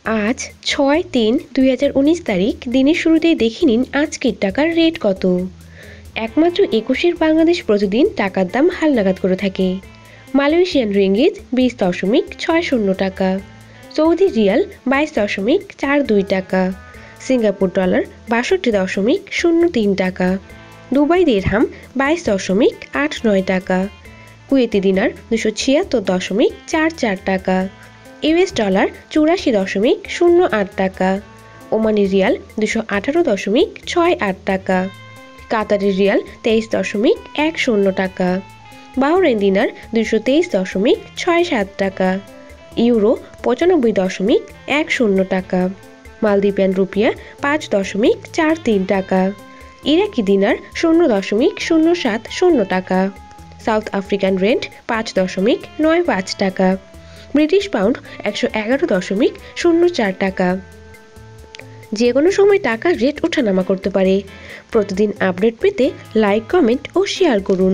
আজ ৬-৩-২০১৯ তারিখ। দিনের শুরুতেই দেখে নিন আজকের টাকার রেট কত। একমাত্র ২১-এর বাংলাদেশ প্রতিদিন টাকার দাম হালনাগাদ করে থাকে। মালয়েশিয়ান রিঙ্গিত ২০.৬০ টাকা, সৌদি রিয়াল ২২.৪২ টাকা, সিঙ্গাপুর ডলার ৬২.০৩ টাকা, দুবাই দিরহাম ২২.৮৯ টাকা, কুয়েতি দিনার ২৭৬.৪৪ টাকা, ইউএস ডলার ৮৪.০৮ টাকা, ওমানি রিয়াল ২১৮.৬৮ টাকা, কাতারি রিয়াল ২৩.১০ টাকা, বাহরাইন দিনার ২২৩.৬৭ টাকা, ইউরো ৯৫.১০ টাকা, মালদ্বীপিয়ান রুপিয়া ৫.৪৩ টাকা, ইরাকি দিনার ০.০৭০ টাকা, সাউথ আফ্রিকান রেন্ট ৫.৯৫ টাকা, ব্রিটিশ পাউন্ড ১১১.০৪ টাকা। যে কোনো সময় টাকার রেট ওঠানামা করতে পারে। প্রতিদিন আপডেট পেতে লাইক, কমেন্ট ও শেয়ার করুন।